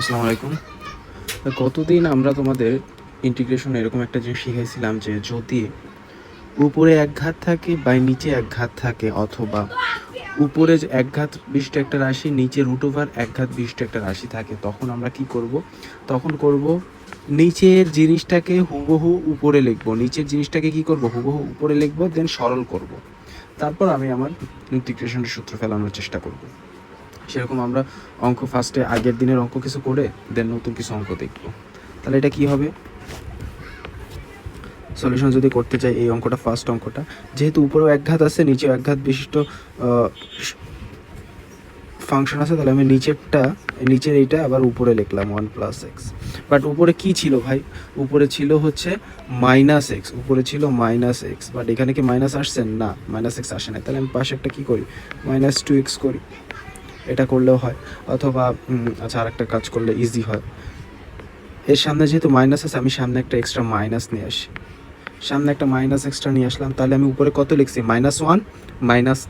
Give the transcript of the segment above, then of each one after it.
আসসালামু আলাইকুম। গতদিন আমরা তোমাদের ইন্টিগ্রেশন এরকম একটা জিনিস শিখাইছিলাম যে যদি উপরে এক ঘাত থাকে বা নিচে এক ঘাত থাকে, অথবা উপরে যে এক ঘাত বিশিষ্ট একটা রাশি, নিচে রুট ওভার এক ঘাত বিশিষ্ট একটা রাশি থাকে, তখন আমরা কি করব? তখন করব নিচের জিনিসটাকে হুবহু উপরে লিখবো, নিচের জিনিসটাকে কি করব? হুবহু উপরে লিখবো, দেন সরল করব। তারপর আমি আমার ইন্টিগ্রেশনের সূত্র ফেলানোর চেষ্টা করব। সেরকম আমরা অঙ্ক ফার্স্টে আগের দিনের অঙ্ক কিছু করে দেন নতুন কিছু অঙ্ক দেখব। তাহলে এটা কি হবে? সলিউশন যদি করতে চাই, এই অঙ্কটা ফার্স্ট অঙ্কটা, যেহেতু উপরেও এক ঘাত আছে নিচেও এক ঘাত বিশিষ্ট ফাংশন আছে, তাহলে আমি নিচের এইটা আবার উপরে লিখলাম 1+x। বাট উপরে কি ছিল ভাই? উপরে ছিল হচ্ছে -x, উপরে ছিল -x, বাট এখানে কি মাইনাস আসছে? না, -x আসে না। তাহলে আমি পাশে একটা কি করি? -2x করি। এটা করলেও হয়, অথবা আচ্ছা আরেকটা কাজ করলে ইজি হয়। এর সামনে যেহেতু মাইনাস আছে, আমি সামনে একটা এক্সট্রা মাইনাস নিয়ে আসি। সামনে একটা মাইনাস এক্সট্রা নিয়ে আসলাম, তাহলে আমি উপরে কত লিখছি? -1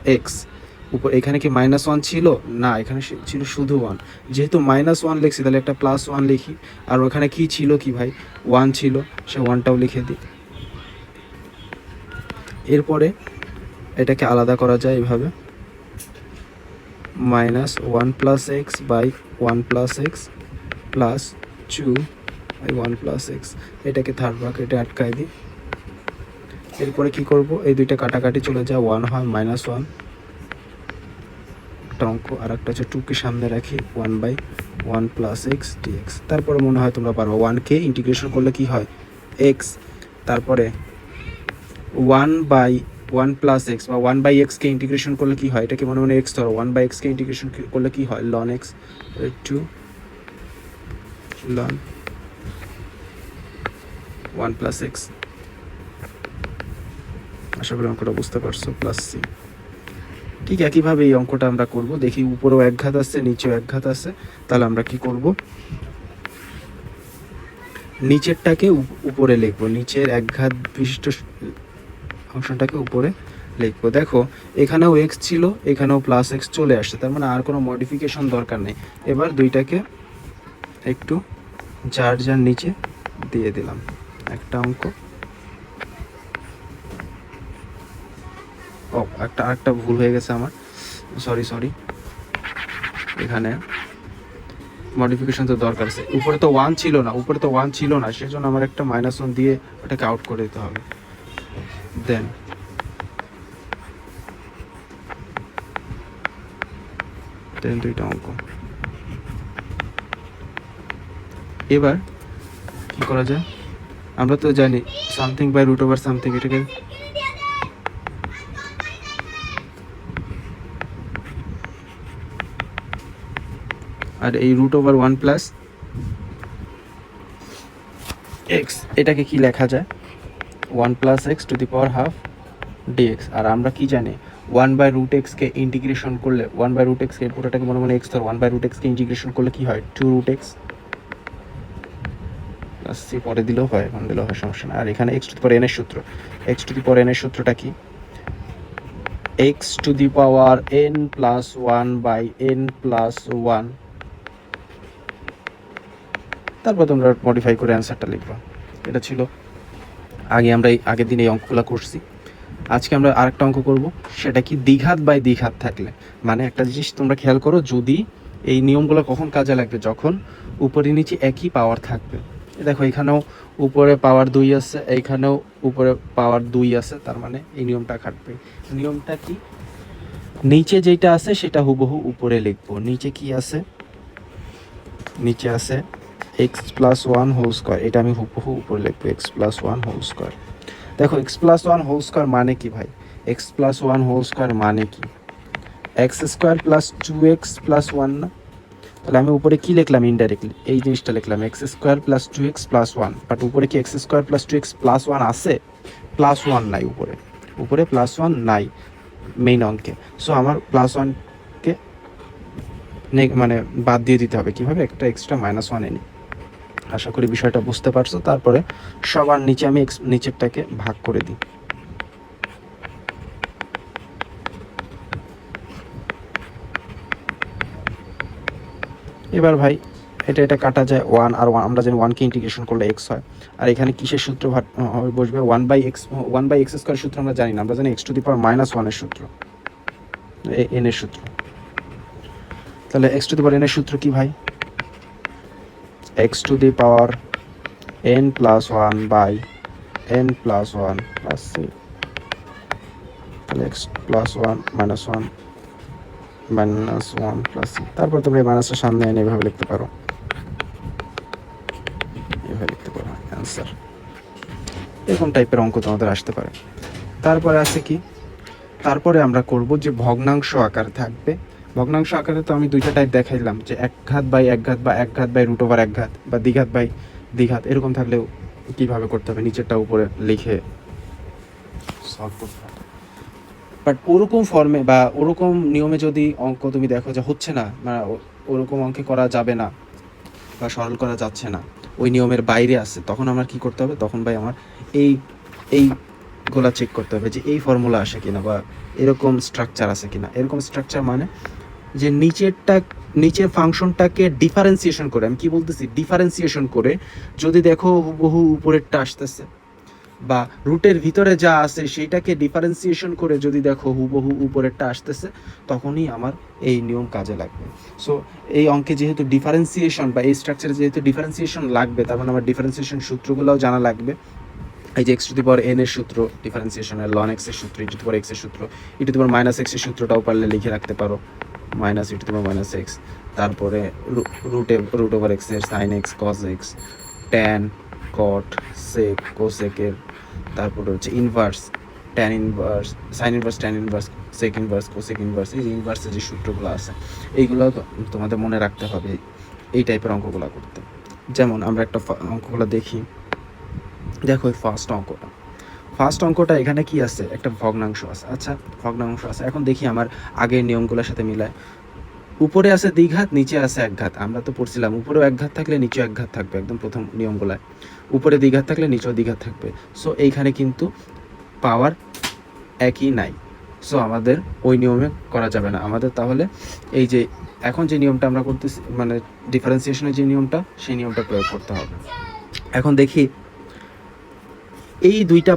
- x। উপর এখানে কি -1 ছিল? না, এখানে ছিল শুধু 1। যেহেতু -1 লিখছি, তাহলে একটা +1 লিখি। আর ওখানে কি ছিল? কি ভাই? 1 ছিল, সে 1টাও লিখে দিই। এরপরে এটাকে আলাদা করা যায় এভাবে, -1+x / 1+x +2 / 1+x। এটাকে থার্ড ব্র্যাকেটে আটকায় দিই। এরপরে কি করব? এই দুইটা কাটাকাটি চলে যায়, 1 হয়, -1 একটা অঙ্ক, আর একটা হচ্ছে 2কে সামনে রাখি, 1/1+x dx। তারপরে মনে হয় তোমরা পারবো, 1কে ইন্টিগ্রেশন করলে কি হয়? x। তারপরে 1/1+x বা 1/x কে ইন্টিগ্রেশন করলে কি হয়? এটাকে মনে মনে x ধরো, 1/x কে ইন্টিগ্রেশন করলে কি হয়? ln x 2 ln 1+x। আশা করি অঙ্কটা বুঝতে পারছো, +c। ঠিক একইভাবে এই অঙ্কটা আমরা করব। দেখি উপরেও এক ঘাত আছে নিচেও এক ঘাত আছে, তাহলে আমরা কি করব? নিচেরটাকে উপরে লিখবো, নিচের এক ঘাত বিশিষ্ট ফাংশনটাকে উপরে লিখবো। দেখো এখানেও x ছিল, এখানেও +x চলে আসছে, তার মানে আর কোনো মডিফিকেশন দরকার নেই। এবার দুইটাকে একটু যার যার নিচে দিয়ে দিলাম। একটা অঙ্ক, আরেকটা ভুল হয়ে গেছে আমার, সরি। এখানে মডিফিকেশন তো দরকার আছে। উপরে তো 1 ছিল না, সেজন্য আমার একটা -1 দিয়ে ওটাকে আউট করে দিতে হবে। দেন দুইটা অঙ্ক। এবার কি করা যায়? আমরা তো জানি সামথিং বাই √ সামথিং, এটাকে আর এই √1+x, এটাকে কি লেখা যায়? 1+x⁻½ dx। আর আমরা কি জানি? 1/√x কে ইন্টিগ্রেশন করলে, 1/√x কে পুরোটাকে মনে মনে x ধর, 1/√x কে ইন্টিগ্রেশন করলে কি হয়? 2√x +c। পরে দিলেও হয়, এখন দিলেও হয়, সমস্যা না। আর এখানে x⁴n এর সূত্র, x⁴n এর সূত্রটা কি? x⁴n+1/n+1। তারপর তোমরা মডিফাই করে অ্যান্সারটা লিখবা। এটা ছিল আমরা আগের দিন এই অঙ্কগুলো করছি। আজকে আমরা আরেকটা অঙ্ক করব, সেটা কি? দ্বিঘাত বাই দ্বিঘাত থাকলে। মানে একটা জিনিস তোমরা খেয়াল করো, যদি এই নিয়মগুলো কখন কাজে লাগবে? যখন উপরে নিচে একই পাওয়ার থাকবে। দেখো এখানেও উপরে পাওয়ার 2 আছে, এইখানেও উপরে পাওয়ার 2 আছে, তার মানে এই নিয়মটা খাটবে। নিয়মটা কি? নিচে যেটা আছে সেটা হুবহু উপরে লিখবো। নিচে কি আছে? নিচে আছে x+1² এটা আমি হুবহু উপরে লিখবো, x+1²। দেখো x+1² মানে কি ভাই? x+1² মানে কি? x² + 2x + 1 না? তাহলে আমি উপরে কি লিখলাম? ইনডাইরেক্টলি এই জিনিসটা লিখলাম, x² + 2x + 1। বাট উপরে কি x² + 2x + 1 আছে? +1 নাই উপরে, +1 নাই মেইন অঙ্কে। সো আমার +1কে মানে বাদ দিয়ে দিতে হবে। কিভাবে? একটা এক্সট্রা -1 এনে। আশা করি বিষয়টা বুঝতে পারছো। তারপরে সবার নিচে আমি নিচেরটাকে ভাগ করে দিই। এবার ভাই এটা এটা কাটা যায়, ওয়ান আর ওয়ান, আমরা জানি ওয়ানকে ইন্টিগ্রেশন করলে এক্স হয়। আর এখানে কিসের সূত্র বসবে, ওয়ান বাই এক্স স্কোয়ার সূত্র আমরা জানি না, আমরা জানি X to the power minus ওয়ানের সূত্র, এন এর সূত্র। তাহলে X to the power N এর সূত্র কি ভাই, X to the power N plus one by N plus one plus C. তাহলে X plus one minus one plus C. তারপর তোমরা এই মাইনাসের সামনে এনে এভাবে লিখতে পারো, এভাবে লিখতে পারো অ্যান্সার। এরকম টাইপের অঙ্ক তোমাদের আসতে পারে। তারপরে আছে কি, তারপরে আমরা করব যে ভগ্নাংশ আকার থাকবে। ভগ্নাংশ আকারে তো আমি দুইটা টাইপ দেখাইলাম, যে এক ঘাত বাই এক ঘাত, বা এক ঘাত বাই রুট ওভার এক ঘাত, বা দ্বিঘাত বাই দ্বিঘাত। এরকম থাকলেও কীভাবে করতে হবে নিচেরটা উপরে লিখে সলভ করতে হবে। বাট ওরকম ফর্মে বা ওরকম নিয়মে যদি অঙ্ক তুমি দেখো যে হচ্ছে না, মানে ওরকম অঙ্কে করা যাবে না বা সরল করা যাচ্ছে না, ওই নিয়মের বাইরে আছে, তখন আমার কি করতে হবে, তখন ভাই আমার এইগুলা চেক করতে হবে যে এই ফর্মুলা আসে কিনা, বা এরকম স্ট্রাকচার আছে কিনা। এরকম স্ট্রাকচার মানে যে নিচের ফাংশনটাকে ডিফারেন্সিয়েশন করে, আমি কি বলতেছি, ডিফারেন্সিয়েশন করে যদি দেখো হুবহু উপরেরটা আসতেছে, বা রুটের ভিতরে যা আছে সেইটাকে ডিফারেন্সিয়েশন করে যদি দেখো হুবহু উপরেরটা আসতেছে, তখনই আমার এই নিয়ম কাজে লাগবে। সো এই অঙ্কে যেহেতু ডিফারেন্সিয়েশন বা এই স্ট্রাকচারে যেহেতু ডিফারেন্সিয়েশন লাগবে, তার মানে আমার ডিফারেন্সিয়েশন সূত্রগুলোও জানা লাগবে। এই যে x to the power N এর সূত্র ডিফারেন্সিয়েশনের, লন এক্স এর সূত্র, E to the power X এর সূত্র, E to the power minus X এর সূত্রটাও পারলে লিখে রাখতে পারো, minus E to the power minus X. তারপরে রুট ওভার এক্স এর sine X cos X, tan cot sec কোসেকের, তারপরে হচ্ছে inverse, tan inverse, sine inverse, tan inverse, sec inverse, cosec inverse. এই যে ইনভার্সের যে সূত্রগুলো আছে এইগুলো তোমাদের মনে রাখতে হবে এই টাইপের অঙ্কগুলো করতে। যেমন আমরা একটা অঙ্কগুলো দেখি, দেখো এই ফার্স্ট অঙ্কটা এখানে কি আছে, একটা ভগ্নাংশ আছে। আচ্ছা ভগ্নাংশ আছে, এখন দেখি আমার আগের নিয়মগুলোর সাথে মিলায়। উপরে আছে দ্বিঘাত, নিচে আছে এক ঘাত। আমরা তো পড়ছিলাম উপরেও এক ঘাত থাকলে নিচেও এক ঘাত থাকবে, একদম প্রথম নিয়মগুলায় উপরে দ্বিঘাত থাকলে নিচেও দ্বিঘাত থাকবে। সো এইখানে কিন্তু পাওয়ার একই নাই, সো আমাদের ওই নিয়মে করা যাবে না। আমাদের তাহলে এই যে এখন যে নিয়মটা আমরা করতেছি, মানে ডিফারেন্সিয়েশনের যে নিয়মটা, সেই নিয়মটা প্রয়োগ করতে হবে। এখন দেখি এই দুইটা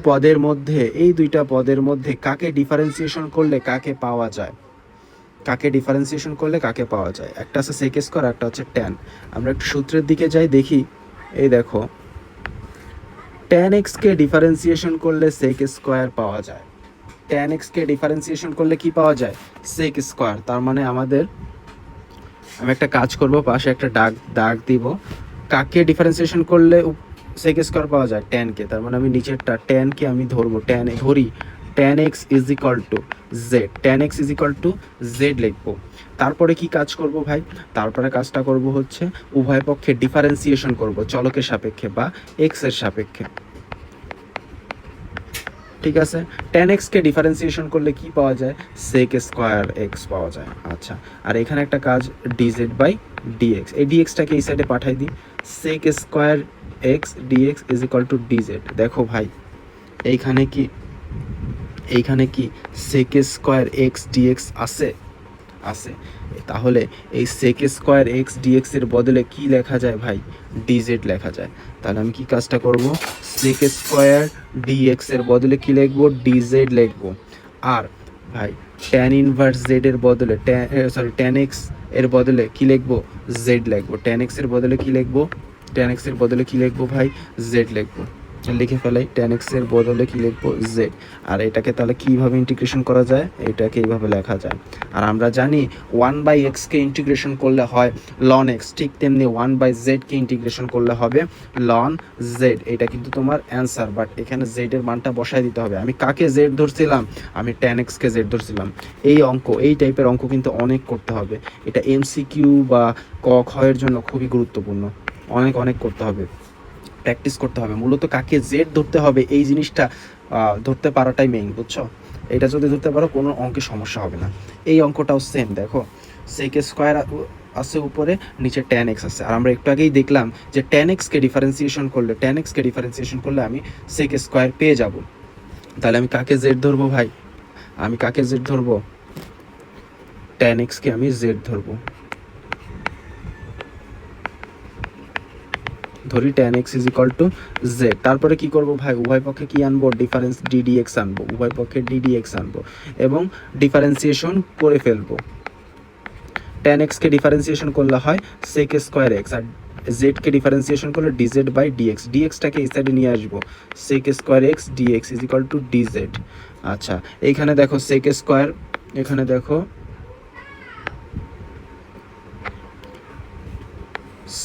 পদের মধ্যে কাকে ডিফারেন্সিয়েশন করলে কাকে পাওয়া যায়, একটা আছে সেক স্কয়ার, একটা হচ্ছে ট্যান। আমরা একটু সূত্রের দিকে যাই, দেখি এই দেখো ট্যান এক্স কে ডিফারেন্সিয়েশন করলে সেক স্কয়ার পাওয়া যায়, ট্যান এক্স কে ডিফারেন্সিয়েশন করলে কি পাওয়া যায়, সেক স্কয়ার। তার মানে আমি একটা কাজ করব, পাশে একটা দাগ দিব, কাকে ডিফারেন্সিয়েশন করলে সেক স্কয়ার পাওয়া যায়, ট্যান কে। তার মানে আমি নিচেরটা ট্যান কে আমি ধরি, tan x is equal to Z লিখবো। তারপরে কি কাজ করব ভাই, তারপরে কাজটা করব হচ্ছে উভয় পক্ষে ডিফারেন্সিয়েশন করব চলকের সাপেক্ষে বা এক্স এর সাপেক্ষে। ঠিক আছে, ট্যান এক্স কে ডিফারেন্সিয়েশন করলে কি পাওয়া যায়, সেক স্কয়ার এক্স পাওয়া যায়। আচ্ছা, আর এখানে একটা কাজ ডিজেড বাই ডিএক্স, এই ডিএক্সটাকে এই সাইডে পাঠাই দিই, sec square x dx is equal to dz. দেখো ভাই এইখানে কি সেক স্কয়ার এক্স ডিএক্স আছে, তাহলে এই সেক স্কয়ার এক্স ডিএক্স এর বদলে কি লেখা যায় ভাই, ডিজেড লেখা যায়। তাহলে আমি কি কাজটা করব, সেক স্কয়ার ডিএক্স এর বদলে কি লিখবো, ডিজেড লিখবো। আর ভাই ট্যান ইনভার্স জেড এর বদলে ট্যান এক্স এর বদলে কি লিখবো, জেড লিখবো। ট্যান এক্স এর বদলে কি লিখবো ভাই, জেড লিখবো। লিখে ফেলাই, ট্যান এক্স এর বদলে কি লিখবো, জেড। আর এটাকে তাহলে কিভাবে ইন্টিগ্রেশন করা যায়, এটাকে এইভাবে লেখা যায়। আর আমরা জানি 1/x কে ইন্টিগ্রেশন করলে হয় লন এক্স, ঠিক তেমনি 1/z কে ইন্টিগ্রেশন করলে হবে লন জেড। এটা কিন্তু তোমার অ্যান্সার, বাট এখানে জেড এর মানটা বসায় দিতে হবে। আমি কাকে জেড ধরছিলাম, আমি ট্যান এক্স কে জেড ধরছিলাম। এই টাইপের অঙ্ক কিন্তু অনেক করতে হবে। এটা এমসিকিউ বা ক খ এর জন্য খুবই গুরুত্বপূর্ণ, অনেক করতে হবে, প্র্যাকটিস করতে হবে। মূলত কাকে জেড ধরতে হবে এই জিনিসটা ধরতে পারাটাই মেইন, বুঝছো। এটা যদি ধরতে পারো কোনো অঙ্কে সমস্যা হবে না। এই অঙ্কটাও সেম, দেখো সেক স্কয়ার আছে উপরে, নিচে ট্যান এক্স আছে। আর আমরা একটু আগেই দেখলাম যে ট্যান এক্সকে ডিফারেন্সিয়েশন করলে আমি সেক স্কয়ার পেয়ে যাব। তাহলে আমি কাকে জেড ধরবো ভাই, ট্যান এক্সকে আমি জেড ধরবো। ধরি tan x is equal two z। তারপরে কি করব ভাই, উভয় পক্ষে কি আনবো, ডিফারেন্স ddx আনবো, উভয় পক্ষে ddx আনবো এবং ডিফারেন্সিয়েশন করে ফেলবো। tan x কে ডিফারেন্সিয়েশন করলে হয় sec স্কয়ার x, আর z কে ডিফারেন্সিয়েশন করলে dz বাই dx, dx টাকে এই সাইডে নিয়ে আসবো, sec square x dx is equal two dz। আচ্ছা এইখানে দেখো sec স্কয়ার, এখানে দেখো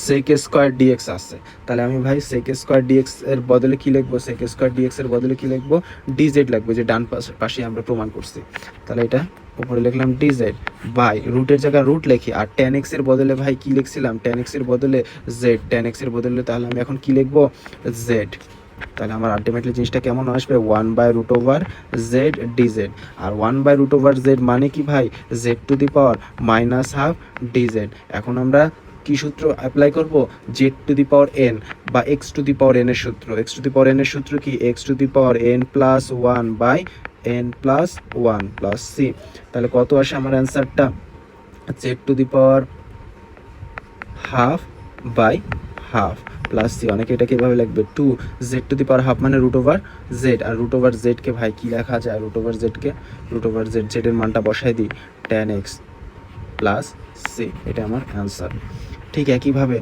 sec স্কয়ার dx আছে, তাহলে আমি ভাই sec স্কয়ার dx এর বদলে কি লিখবো, sec স্কয়ার dx এর বদলে কি লিখবো, dz লিখবো, যে ডান পাশে আমরা প্রমাণ করছি। তাহলে এটা উপরে লিখলাম dz বাই রুটের জায়গায় রুট লিখি, আর tan x এর বদলে ভাই কি লিখছিলাম, tan x এর বদলে z, tan x এর বদলে তাহলে আমি এখন কি লিখবো, z। তাহলে আমার আলটিমেটলি জিনিসটা কেমন আসবে, 1/√z dz, আর 1/√z মানে কি ভাই, z to the power -12 dz। এখন আমরা কি সূত্র অ্যাপ্লাই করব, z to the power n বা x to the power n এর সূত্র। x to the power n এর সূত্র কি, x to the power n plus 1 by n plus 1 plus c। তাহলে কত আসে আমার অ্যান্সারটা, z to the power half by half plus c. অনেকে এটাকে এভাবে লিখবে 2 z to the power half মানে √z, আর √z কে ভাই কি লেখা যায়, √z কে √z, z এর মানটা বসাই দিই tan x প্লাস সি, এটা আমার অ্যান্সার। ঠিক একইভাবে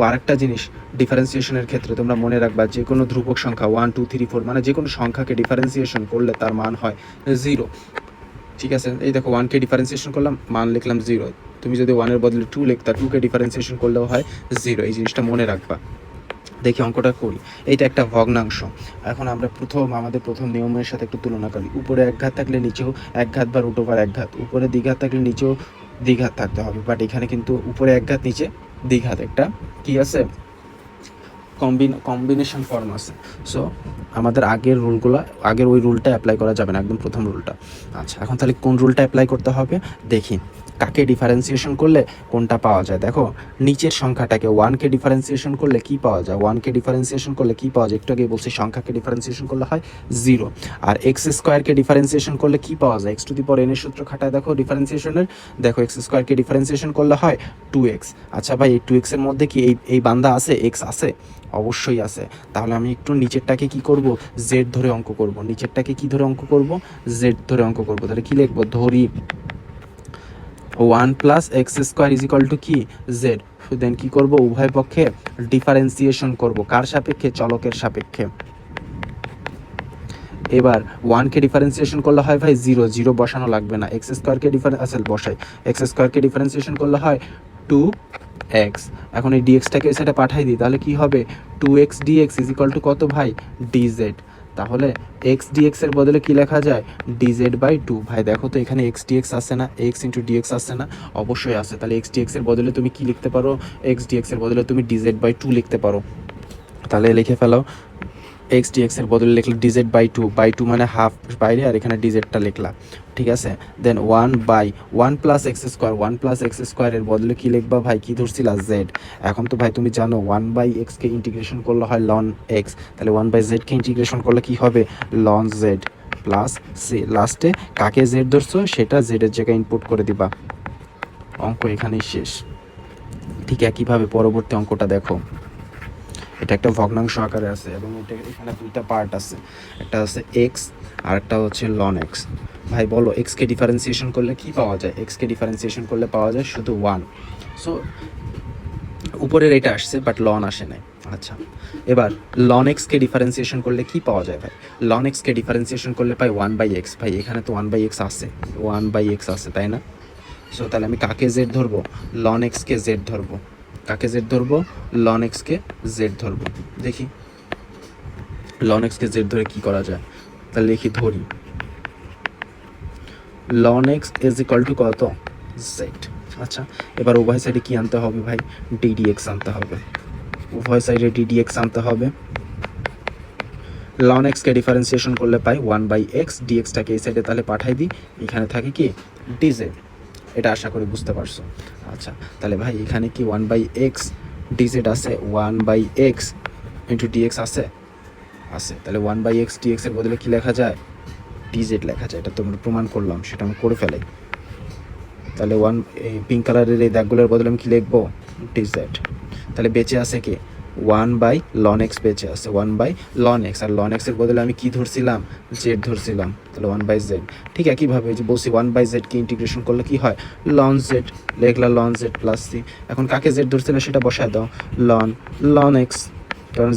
আরেকটা জিনিস ডিফারেন্সিয়েশনের ক্ষেত্রে তোমরা মনে রাখবা, যে কোনো ধ্রুবক সংখ্যা 1 2 3 4 মানে যে কোনো সংখ্যাকে ডিফারেন্সিয়েশন করলে তার মান হয় 0। ঠিক আছে, এই দেখো 1 কে ডিফারেন্সিয়েশন করলাম, মান লিখলাম 0। তুমি যদি 1 এর বদলে 2 লিখতা, 2 কে ডিফারেন্সিয়েশন করলেও হয় 0। এই জিনিসটা মনে রাখবা। দেখি অঙ্কটা করি, এইটা একটা ভগ্নাংশ। এখন আমরা আমাদের প্রথম নিয়মের সাথে একটু তুলনা করি। উপরে এক ঘাত থাকলে নিচেও এক ঘাত বা √1 এক ঘাত, উপরে দ্বিঘাত থাকলে নিচেও দ্বিঘাত থাকতে হবে, বাট এখানে কিন্তু উপরে এক ঘাত নিচে দ্বিঘাত, একটা কি আছে, কম্বিনেশন ফর্ম আছে। সো আমাদের আগের ওই রুলটা অ্যাপ্লাই করা যাবে না, একদম প্রথম রুলটা। আচ্ছা এখন তাহলে কোন রুলটা অ্যাপ্লাই করতে হবে, দেখি কাকে ডিফারেন্সিয়েশন করলে কোনটা পাওয়া যায়। দেখো নিচের সংখ্যাটাকে 1 কে ডিফারেন্সিয়েশন করলে কি পাওয়া যায়, 1 কে ডিফারেন্সিয়েশন করলে কি পাওয়া যায়, একটু আগে বলছি সংখ্যাকে ডিফারেন্সিয়েশন করলে হয় 0। আর x স্কয়ারকে ডিফারেন্সিয়েশন করলে কি পাওয়া যায়, x to the power n এর সূত্র খাটায় দেখো ডিফারেন্সিয়েশনের, দেখো x স্কয়ারকে ডিফারেন্সিয়েশন করলে হয় 2x। আচ্ছা ভাই এই 2x এর মধ্যে কি এই বান্দা আছে, x আছে, অবশ্যই আছে। তাহলে আমি একটু নিচেরটাকে কি করব, z ধরে অঙ্ক করব, নিচেরটাকে কি ধরে অঙ্ক করব, z ধরে অঙ্ক করব। তাহলে কি লিখবো, ধরি 1 plus x square is equal two কি, জেড। দেন কি করব, উভয় পক্ষে ডিফারেন্সিয়েশন করব, কার সাপেক্ষে, চলকের সাপেক্ষে। এবার 1 কে ডিফারেন্সিয়েশন করলে হয় ভাই 0, 0 বসানো লাগবে না, এক্স স্কোয়ারকে বসাই, এক্স স্কোয়ারকে ডিফারেন্সিয়েশন করলে হয় 2x। এখন এই ডিএক্সটাকে এই সাইডে পাঠাই দিই, তাহলে কি হবে, 2x dx is equal to কত ভাই, dz। তাহলে x dx এর বদলে কি লেখা যায়, dz বাই 2। ভাই দেখো তো এখানে x dx আসে না, x ইন্টু dx আসে না, অবশ্যই আসে। তাহলে x dx এর বদলে তুমি কি লিখতে পারো, x dx এর বদলে তুমি dz বাই 2 লিখতে পারো। তাহলে লিখে ফেলো, x dx এর বদলে লিখলে dz বাই 2 মানে হাফ বাইরে, আর এখানে dz-টা লিখলা, ঠিক আছে। Then 1 by 1 plus x square, 1 plus x স্কোয়ারের বদলে কি লিখবা ভাই, কি ধরছিলা, z। এখন তো ভাই তুমি জানো 1 বাই এক্সকে ইন্টিগ্রেশন করলে হয় ln x, তাহলে 1 বাই জেডকে ইন্টিগ্রেশন করলে কি হবে, ln z প্লাস সি। লাস্টে কাকে z ধরছো সেটা z এর জায়গায় ইনপুট করে দিবা, অঙ্ক এখানেই শেষ। ঠিক একইভাবে পরবর্তী অঙ্কটা দেখো, এটা একটা ভগ্নাংশ আকারে আছে এবং এটা এখানে দুইটা পার্ট আছে, একটা আছে x আর একটা হচ্ছে ln x। ভাই বলো x কে ডিফারেন্সিয়েশন করলে কি পাওয়া যায়, x কে ডিফারেন্সিয়েশন করলে পাওয়া যায় শুধু 1। সো উপরের এটা আসছে বাট ln আসে নাই। আচ্ছা এবার ln x কে ডিফারেন্সিয়েশন করলে কি পাওয়া যায় ভাই, ln x কে ডিফারেন্সিয়েশন করলে পাই 1/x। ভাই এখানে তো 1/x আছে, 1/x আছে তাই না। সো তাহলে আমি কাকে z ধরবো, ln x কে z ধরবো, কাকে z ধরবো, ln x কে z ধরবো। দেখি ln x কে z ধরে কি করা যায়, তাহলে লিখি ধরি ln x is equal to কত, z। আচ্ছা এবার উভয় সাইডে কি আনতে হবে ভাই, ddx আনতে হবে, উভয় সাইডে ddx আনতে হবে। ln x কে ডিফারেন্সিয়েশন করলে পাই 1/x, dx-টাকে এই সাইডে তাহলে পাঠাই দিই, এখানে থাকে কি dz। এটা আশা করি বুঝতে পারছো। আচ্ছা তাহলে ভাই এখানে কি 1/x dz আছে, 1/x ইন্টু dx আছে, তাহলে 1/x dx এর বদলে কি লেখা যায়, dz লেখা যায়। এটা তোমরা প্রমাণ করলাম, সেটা আমি করে ফেলাই। তাহলে পিঙ্ক কালারের এই দাগগুলোর বদলে আমি কি লিখবো, dz। তাহলে বেঁচে আছে কি 1/ln x বেঁচে আছে, 1/ln x, আর ln x এর বদলে আমি কি ধরছিলাম, জেড ধরছিলাম, তাহলে 1/z। ঠিক একইভাবে যে বলছি 1/z কে ইন্টিগ্রেশন করলে কি হয়, ln z, লেখলা ln z plus c। এখন কাকে জেড ধরছিল সেটা বসায় দাও, ln x, কারণ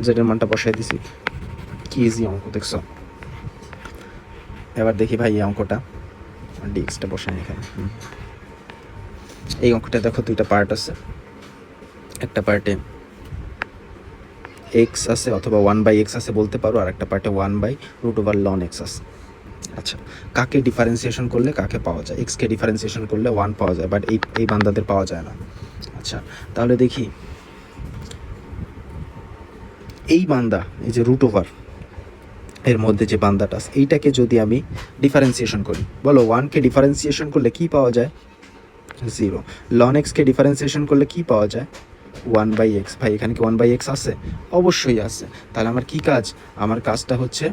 জেডের মানটা বসায় দিছি। কি ইজি অঙ্ক দেখছো। এবার দেখি ভাই এই অঙ্কটা, ডিএক্সটা বসাই এখানে। এই অঙ্কটা দেখো দুইটা পার্ট আছে, একটা পার্টে এক্স আছে অথবা 1/x আছে বলতে পারো, আর একটা পার্টে 1/√ln x আছে। আচ্ছা, কাকে ডিফারেন্সিয়েশন করলে কাকে পাওয়া যায়, এক্সকে ডিফারেন্সিয়েশন করলে 1 পাওয়া যায়, বাট এই বান্দাদের পাওয়া যায় না। আচ্ছা, তাহলে দেখি এই বান্দা, এই যে √ এর মধ্যে যে বান্দাটা আছে এইটাকে যদি আমি ডিফারেন্সিয়েশন করি, বলো 1কে ডিফারেন্সিয়েশন করলে কি পাওয়া যায়, 0। ln x কে ডিফারেন্সিয়েশন করলে কি পাওয়া যায়, 1/x। ভাই এখানে কি 1/x আছে, অবশ্যই আছে। তাহলে আমার কি কাজ, আমার কাজটা হচ্ছে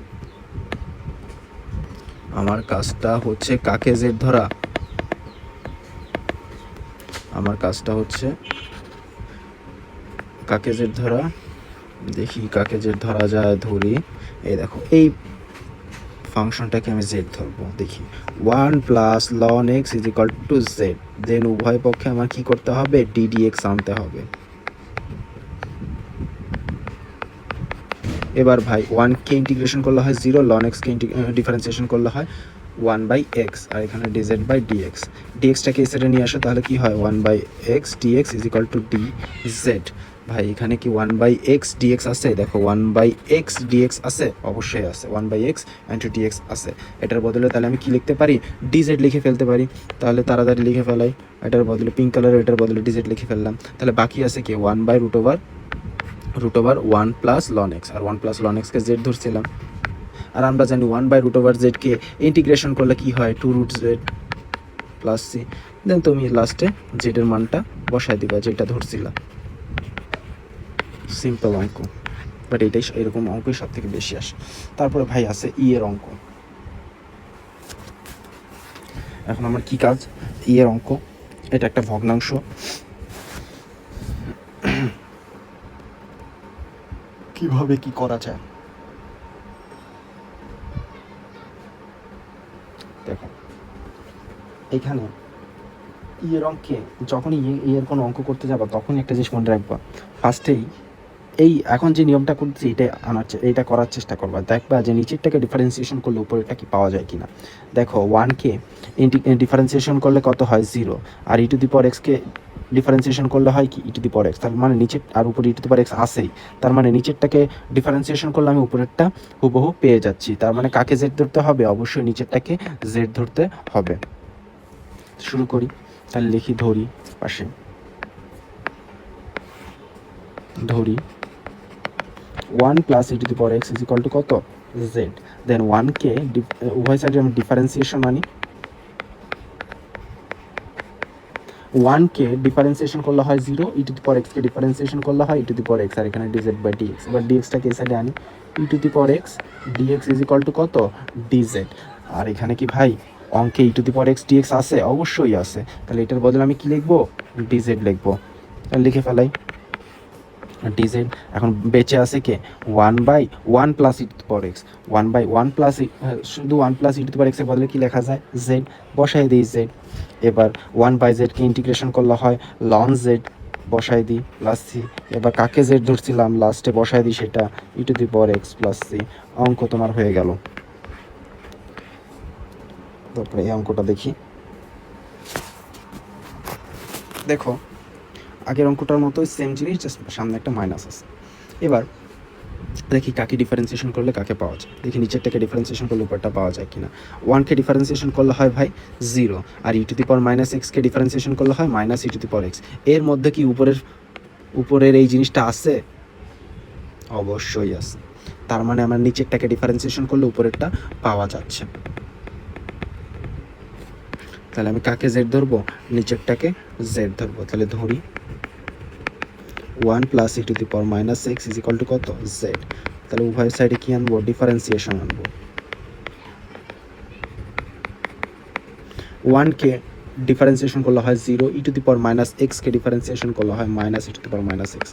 কাকে জেড ধরা, আমার কাজটা হচ্ছে কাকে জেড ধরা। দেখি কাকে জেড ধরা যায়, ধরি। এই দেখো এই ফাংশনটাকে আমি জেড ধরবো, দেখি 1+ln x = z, দেন উভয় পক্ষে আমার কি করতে হবে, ddx আনতে হবে। এবার ভাই 1কে ইন্টিগ্রেশন করলে হয় 0, ln x কে ডিফারেন্সিয়েশন করলে হয় 1/x, আর এখানে dz/dx। dxটাকে এই সাইডে নিয়ে আসো, তাহলে কি হয় 1/x dx = dz। ভাই এখানে কি 1/x dx আছে, দেখো 1/x dx আছে, অবশ্যই আছে, 1/x dx আছে। এটার বদলে তাহলে আমি কি লিখতে পারি, dz লিখে ফেলতে পারি। তাহলে তাড়াতাড়ি লিখে ফেলাই, এটার বদলে পিঙ্ক কালারের, এটার বদলে dz লিখে ফেললাম। তাহলে বাকি আছে কি 1/√1+ln x, আর 1+ln x কে z ধরছিলাম। আর আমরা জানি 1/√z কে ইন্টিগ্রেশন করলে কি হয়, 2√z প্লাস c। দেন তুমি লাস্টে z এর মানটা বসায় দিবা যেটা ধরছিলা। সিম্পল অঙ্ক, বাট এটাই এরকম অঙ্কই সব থেকে বেশি আসে। তারপরে ভাই আছে এর অঙ্ক। এখন আমার কি কাজ, এর অঙ্ক, এটা একটা ভগ্নাংশ। কিভাবে কি করা যায়, দেখো এইখানে এর অঙ্কে যখনই এর কোনো অঙ্ক করতে যাবা তখনই একটা জিনিস মনে রাখবা, ফার্স্টেই এই এখন যে নিয়মটা করছি এইটা করার চেষ্টা করবা, দেখবা যে নিচেরটাকে ডিফারেন্সিয়েশন করলে উপরেরটা কি পাওয়া যায় কিনা। দেখো 1কে ডিফারেন্সিয়েশন করলে কত হয়, 0, আর e⁴x কে ডিফারেন্সিয়েশন করলে হয় কি e⁴x, তার মানে নিচের আর উপরে e⁴x আসেই, তার মানে নিচেরটাকে ডিফারেন্সিয়েশন করলে আমি উপরেরটা হুবহু পেয়ে যাচ্ছি। তার মানে কাকে জেড ধরতে হবে, অবশ্যই নিচেরটাকে জেড ধরতে হবে। শুরু করি, তাহলে লিখি, ধরি পাশে, ধরি 1+e⁴x কত, z। দেন 1কে উভয় সাইডে আমি ডিফারেন্সিয়েশন মানি, 1কে ডিফারেন্সিয়েশন করলে হয় 0, e⁴x কে ডিফারেন্সিয়েশন করলে হয় e⁴x, আর এখানে dz/dx। এবার dxটাকে এই সাইডে আনি, e⁴x dx কত, dz। আর এখানে কি ভাই অঙ্কে e⁴x dx আছে, অবশ্যই আছে। তাহলে এটার বদলে আমি কি লিখবো, dz লিখবো। তাহলে লিখে ফেলাই dz। এখন বেঁচে আছে কে, 1/1+e⁴x, 1/1+, শুধু 1+e⁴x এর বদলে কি লেখা যায়, z, বসাই দিই z। এবার 1/z কে ইন্টিগ্রেশন করলে হয় ln z, বসাই দিই প্লাস c। এবার কাকে z ধরছিলাম লাস্টে বসাই দিই সেটা e⁴x প্লাস c। অঙ্ক তোমার হয়ে গেল। তারপরে এই অঙ্কটা দেখি, দেখো আগের অঙ্কটার মতোই সেম জিনিস, জাস্ট সামনে একটা মাইনাস আছে। এবার দেখি কাকে ডিফারেন্সিয়েশন করলে কাকে পাওয়া যায়, দেখি নিচেরটাকে ডিফারেন্সিয়েশন করলে উপরটা পাওয়া যায় কিনা। 1কে ডিফারেন্সিয়েশন করলে হয় ভাই 0, আর e⁻x কে ডিফারেন্সিয়েশন করলে হয় -e⁴x। এর মধ্যে কি উপরের এই জিনিসটা আছে, অবশ্যই আছে। তার মানে আমার নিচেরটাকে ডিফারেন্সিয়েশন করলে উপরেরটা পাওয়া যাচ্ছে। তাহলে আমি কাকে জেড ধরবো, নিচেরটাকে জেড ধরবো। তাহলে ধরি 1+e⁻x কত, z। তাহলে উভয় সাইডে কি আনবো, ডিফারেন্সিয়েশন আনবো। 1কে ডিফারেন্সিয়েশন করলে হয় 0, e⁻x কে ডিফারেন্সিয়েশন করলে হয় -e⁻x।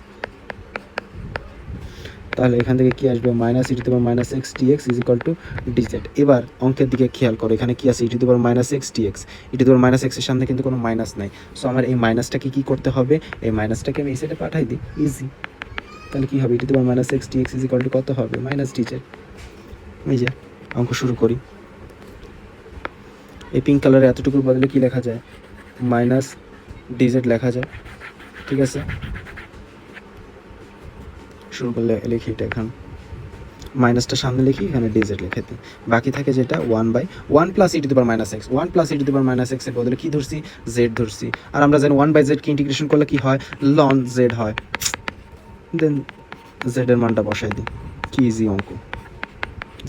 তাহলে এখান থেকে কি আসবে, minus E to the power minus X dx is equal to DZ. এবার অঙ্কের দিকে খেয়াল করো, এখানে কি আছে, E to the power minus X DX, E to the power minus এক্সের সামনে কিন্তু কোনো মাইনাস নাই। সো আমার এই মাইনাসটাকে কী করতে হবে, এই মাইনাসটাকে আমি এই সাইডে পাঠাই দিই, ইজি। তাহলে কী হবে, E to the power minus X dx is equal to কত হবে, মাইনাস ডিজেড। এই যে অঙ্ক শুরু করি। এই পিঙ্ক কালারে এতটুকুর বদলে কি লেখা যায়, মাইনাস ডিজেড লেখা যায়, ঠিক আছে। শুরু করলে লিখি এটা, এখন মাইনাসটা সামনে লিখি, এখানে ডিজেড লিখে দিই, বাকি থাকে যেটা 1/1 plus E to the power minus x. 1 plus E to the power minus এক্সের বদলে কী ধরছি, জেড ধরছি। আর আমরা জানি 1/z কে ইন্টিগ্রেশন করলে কি হয়, লন জেড হয়। দেন জেডের মানটা বসাই দিই, কি ইজি অঙ্ক।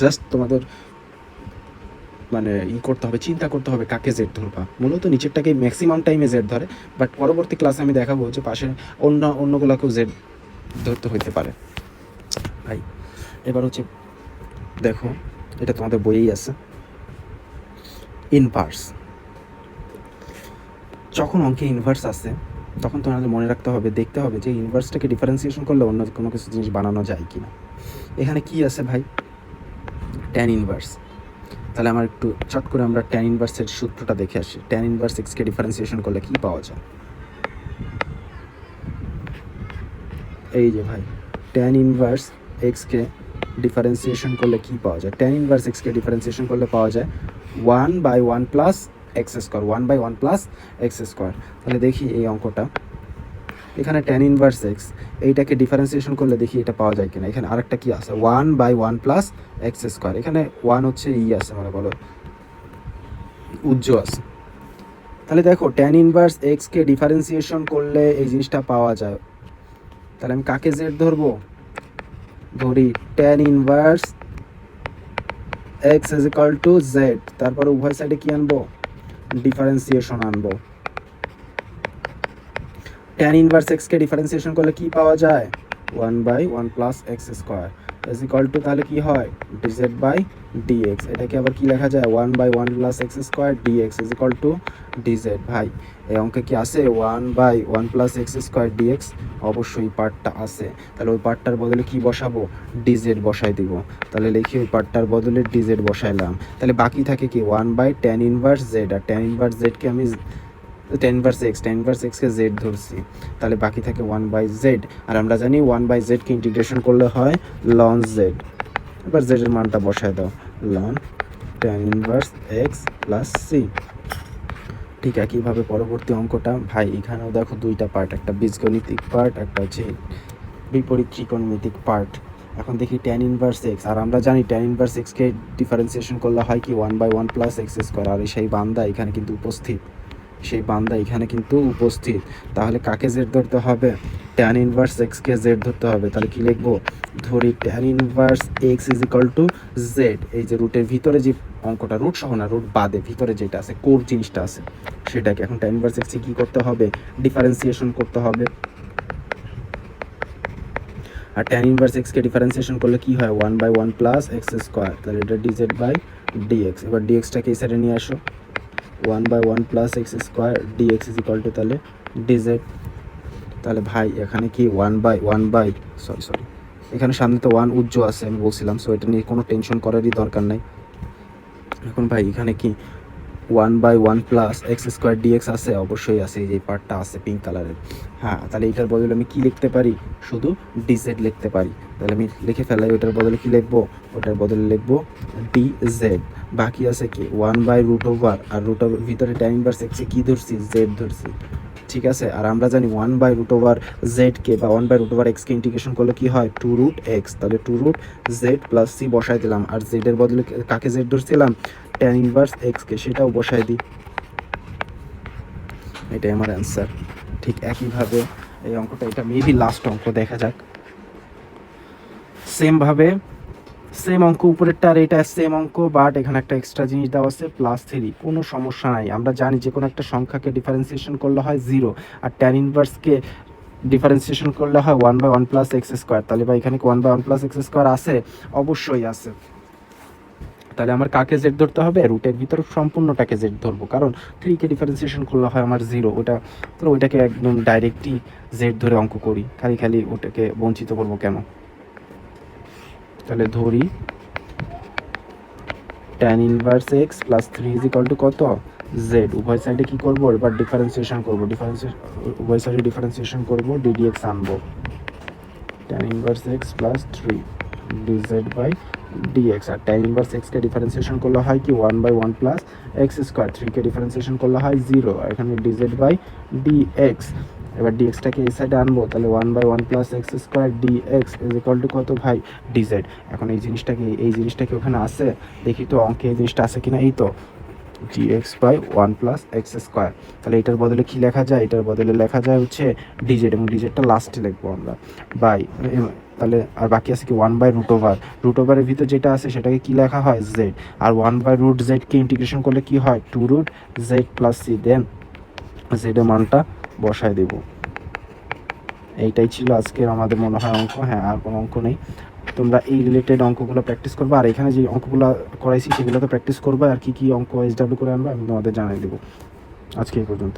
জাস্ট তোমাদের মানে করতে হবে, চিন্তা করতে হবে কাকে জেড ধরবা। মূলত নিচেরটাকে ম্যাক্সিমাম টাইমে জেড ধরে, বাট পরবর্তী ক্লাসে আমি দেখাবো যে পাশে অন্যগুলোকেও জেড ধরতে হইতে পারে। ভাই এবার হচ্ছে দেখো, এটা তোমাদের বইয়েই আছে, ইনভার্স। যখন অঙ্কে ইনভার্স আছে তখন তোমাদের মনে রাখতে হবে, দেখতে হবে যে ইনভার্সটাকে ডিফারেন্সিয়েশন করলে অন্য কোনো কিছু জিনিস বানানো যায় কি না। এখানে কি আছে ভাই, ট্যান ইনভার্স। তাহলে আমার একটু চট করে আমরা ট্যান ইনভার্সের সূত্রটা দেখে আসি। ট্যান ইনভার্স এক্সকে ডিফারেন্সিয়েশন করলে কি পাওয়া যায়, এই যে ভাই ট্যান ইনভার্স এক্সকে ডিফারেন্সিয়েশন করলে কি পাওয়া যায়, ট্যান ইনভার্স এক্সকে ডিফারেন্সিয়েশন করলে পাওয়া যায় 1/1 plus x square, 1/1 plus x square. তাহলে দেখি এই অঙ্কটা, এখানে ট্যান ইনভার্স এক্স, এইটাকে ডিফারেন্সিয়েশন করলে দেখি এটা পাওয়া যায় কিনা। এখানে আরেকটা কি আছে, 1/1 প্লাস এক্স স্কোয়ার, এখানে 1 হচ্ছে আছে, মানে বলো উজ্জ আছে। তাহলে দেখো ট্যান ইনভার্স এক্সকে ডিফারেন্সিয়েশন করলে এই জিনিসটা পাওয়া যায়। তাহলে আমি কাকে জেড ধরবো, ধরি tan inverse x is equal to Z, তারপরে উভয় সাইডে কি আনবো, ডিফারেন্সিয়েশন আনবো। ট্যান ইনভার্স এক্সকে ডিফারেন্সিয়েশন করলে কি পাওয়া যায়, 1/1 plus x square is equal to, তাহলে কি হয়, ডিজেড বাই ডিএক্স। এটাকে আবার কি লেখা যায়, 1/1 plus x square dx is equal to dz. ভাই এই অঙ্কে কি আছে, 1/1 প্লাস এক্স স্কোয়ার ডিএক্স, অবশ্যই পার্টটা আছে। তাহলে ওই পার্টটার বদলে কি বসাবো, ডিজেড বসাই দিব। তাহলে লিখি ওই পার্টটার বদলে ডিজেড বসাইলাম। তাহলে বাকি থাকে কি, 1/tan ইনভার্স জেড, আর ট্যান ইনভার্স জেডকে আমি ট্যান ইনভার্স এক্সকে জেড ধরছি। তাহলে বাকি থাকে 1/z, আর আমরা জানি 1/z কে ইন্টিগ্রেশন করলে হয় লন জেড। এবার জেডের মানটা বসায় দাও, ln tan inverse x plus c. ঠিক একইভাবে পরবর্তী অঙ্কটা, ভাই এখানেও দেখো দুইটা পার্ট, একটা বীজগণিতিক পার্ট, একটা হচ্ছে বিপরীত ত্রিকোণমিতিক পার্ট। এখন দেখি ট্যান ইনভার্স এক্স, আর আমরা জানি ট্যান ইনভার্স এক্সকে ডিফারেন্সিয়েশন করলে হয় কি 1/1 প্লাস এক্স স্কোয়ার, আর সেই বান্দা এখানে কিন্তু উপস্থিত, তাহলে কাকে জেড ধরতে হবে, ট্যান ইনভার্স এক্সকে জেড ধরতে হবে। তাহলে কি লিখবো, ধরি tan inverse x is equal to Z. এই যে রুটের ভিতরে যে অঙ্কটা, রুট সহ না, রুট বাদে ভিতরে যেটা আছে, কোর জিনিসটা আছে, সেটাকে এখন ট্যান ইনভার্স এক্সকে কী করতে হবে, ডিফারেন্সিয়েশন করতে হবে। আর ট্যান ইনভার্স এক্সকে ডিফারেন্সিয়েশন করলে কি হয়, 1/1 প্লাস এক্স স্কোয়ার, তাহলে এটা ডিজেড বাই ডিএক্স। এবার ডিএক্সটাকে এই সাইডে নিয়ে আসো, 1/1 plus x square dx is equal to তাহলে ডিজেড। তাহলে ভাই এখানে কি 1/1 সরি এখানে সামনে তো 1 উজ্জ্ব আছে আমি বলছিলাম, সো এটা নিয়ে কোনো টেনশন করারই দরকার নাই। এখন ভাই এখানে কি 1/1 প্লাস এক্স স্কোয়ার ডিএক্স আছে, অবশ্যই আছে, এই যে পার্টটা আছে পিঙ্ক কালারের। হ্যাঁ, তাহলে এটার বদলে আমি কি লিখতে পারি, শুধু ডিজেড লিখতে পারি। তাহলে আমি লিখে ফেলাই, ওটার বদলে কি লিখবো, ওটার বদলে লিখবো ডিজেড। বাকি আছে কি 1/√ওভার, আর রুটের ভিতরে ট্যান ইনভার্স এক্সে কি ধরছি, জেড ধরছি, ঠিক আছে। আর আমরা জানি 1/√ওভার জেডকে বা 1/√ওভার এক্সকে ইন্টিগ্রেশন করলে কি হয়, 2√x। তাহলে 2√z প্লাস সি বসাই দিলাম, আর জেডের বদলে কাকে জেড ধরছিলাম, ট্যান ইনভার্স এক্সকে, সেটাও বসাই দিই। এটাই আমার অ্যান্সার। ঠিক একইভাবে এই অঙ্কটা, এটা মেবি লাস্ট অঙ্ক, দেখা যাক। সেম অঙ্ক উপরেরটা আর এটা সেম অঙ্ক, বাট এখানে একটা এক্সট্রা জিনিস দেওয়া আছে +3। কোনো সমস্যা নাই, আমরা জানি যে কোনো একটা সংখ্যাকে ডিফারেন্সিয়েশন করলে হয় 0, আর ট্যান ইনভার্সকে ডিফারেন্সিয়েশন করলে হয় 1/1 প্লাস এক্স স্কোয়ার। তাহলে বা এখানে 1/1 প্লাস এক্স স্কোয়ার আছে, অবশ্যই আছে। তাহলে আমার কাকে জেড ধরতে হবে, রুটের ভিতর সম্পূর্ণটাকে জেড ধরবো, কারণ 3কে ডিফারেন্সিয়েশন করলে হয় আমার 0, ওইটাকে একদম ডাইরেক্টই জেড ধরে অঙ্ক করি, খালি ওটাকে বঞ্চিত করবো কেন। তাহলে ধরি tan inverse x plus 3 is equal to কত, জেড। উভয় সাইডে কি করব, এবার ডিফারেন্সিয়েশন করব, উভয় সাইডে ডিফারেন্সিয়েশন করব, ডিডিএক্স আনবো, tan inverse x plus 3 dz by dx. আর tan ইনভার্স এক্স কে ডিফারেন্সিয়েশন করলে হয় কি 1/1 প্লাস এক্স স্কোয়ার, 3 কে ডিফারেন্সিয়েশন করলে হয় 0, এখানে ডিজেড বাই ডিএক্স। এবার ডিএক্সটাকে এই সাইডে আনবো, তাহলে 1/1 plus x square dx is equal to কত ভাই, ডিজেড। এখন এই জিনিসটাকে ওখানে আছে, দেখি তো অঙ্কে এই জিনিসটা আছে কিনা, এই তো dx by 1 plus x square. তাহলে এটার বদলে কি লেখা যায়, এটার বদলে লেখা যায় হচ্ছে ডিজেড, এবং ডিজেডটা লাস্টে লিখবো আমরা বাই, তাহলে আর বাকি আছে কি 1/√ওভার, রুট ওভারের ভিতর যেটা আছে সেটাকে কি লেখা হয়, জেড। আর 1/√z কে ইন্টিগ্রেশন করলে কি হয়, 2√z প্লাস সি, দেন জেড এর মানটা বসায় দেব। এইটাই ছিল আজকের আমাদের মনে হয় অঙ্ক। হ্যাঁ, আর কোনো অঙ্ক নেই। তোমরা এই রিলেটেড অঙ্কগুলো প্র্যাকটিস করবে, আর এখানে যে অঙ্কগুলো করাইছি সেগুলো তো প্র্যাকটিস করবে, আর কি কি অঙ্ক এসডাব্লিউ করে আনবে আমি তোমাদের জানিয়ে দেবো। আজকে এই পর্যন্ত।